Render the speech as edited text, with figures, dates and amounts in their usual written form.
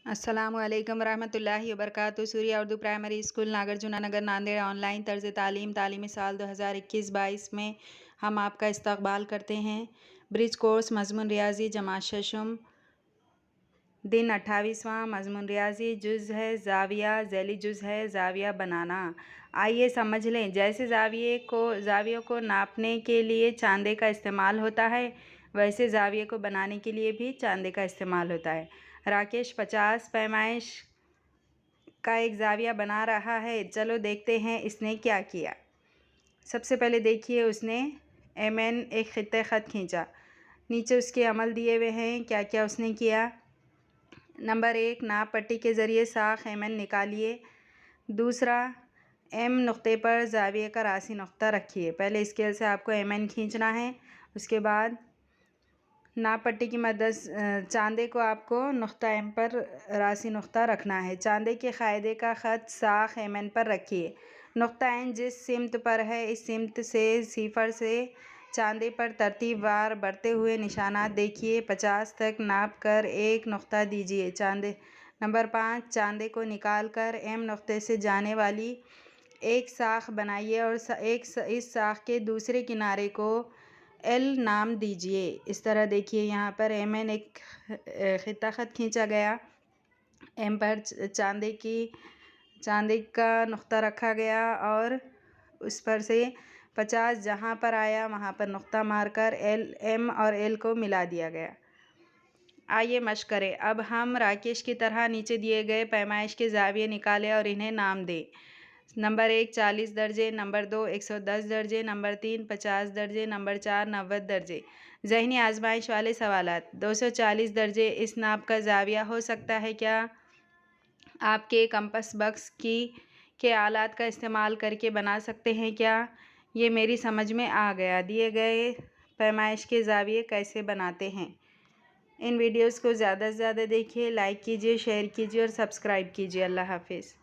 अस्सलामुअलैकुम रहमतुल्लाहि वबरकातुहू। Surya Urdu primary school Nagarjuna नगर Nanded online तर्ज तालीमी साल 2021-22 में हम आपका इस्तकबाल करते हैं। ब्रिज कोर्स मजमून रियाजी जमात शशम दिन 28वां मजमून रियाजी जुज़ है ज़ाविया ज़ैली जुज़ है ज़ाविया बनाना। आइए समझ लें। जैसे ज़ावियों को नापने के लिए चांदे का इस्तेमाल होता है, वैसे ज़ाविये को बनाने के लिए भी चांदे का इस्तेमाल होता है। राकेश 50 पैमाइश का एक ज़ाविया बना रहा है। चलो देखते हैं इसने क्या किया। सबसे पहले देखिए, उसने MN एक ख़त खींचा। नीचे उसके अमल दिए हुए हैं। क्या क्या उसने किया। नंबर 1, नाप पट्टी के ज़रिए साख MN निकालिए। दूसरा, M नुक्ते पर ज़ाविये का रासी नुक्ता रखिए। पहले स्केल से आपको MN खींचना है। उसके बाद नाप पट्टी की मदद चांदे को आपको नुक्ता M पर रासी नुक्ता रखना है। चांदे के क़ायदे का ख़त साख MN पर रखिए। नुक्ता N जिस सिमत पर है, इस सिमत से सिफर से चांदे पर तरतीबवार बढ़ते हुए निशानात देखिए। 50 तक नाप कर एक नुक्ता दीजिए। नंबर 5, चांदे को निकाल कर M नुक्ते से जाने वाली एक साख बनाइए और इस साख के दूसरे किनारे को L नाम दीजिए। इस तरह देखिए, यहाँ पर MN एक ख़त खींचा गया। M पर चांदे का नुक्ता रखा गया और उस पर से 50 जहाँ पर आया वहाँ पर नुक्ता मारकर M और L को मिला दिया गया। आइए मश्क करें। अब हम राकेश की तरह नीचे दिए गए पैमाइश के ज़ाविये निकालें और इन्हें नाम दें। नंबर 1 40 दर्जे, नंबर 2 110 दर्जे, नंबर 3 50 दर्जे, नंबर 4 90 दर्जे। ज़हनी आजमाइश वाले सवालात। 240 दर्जे इस नाप का ज़ाविया हो सकता है क्या? आपके कंपास बॉक्स के आलात का इस्तेमाल करके बना सकते हैं क्या? ये मेरी समझ में आ गया। दिए गए पैमाइश के ज़ाविये कैसे बनाते हैं। इन वीडियोज़ को ज़्यादा से ज़्यादा देखिए, लाइक कीजिए, शेयर कीजिए और सब्सक्राइब कीजिए। अल्लाह हाफिज़।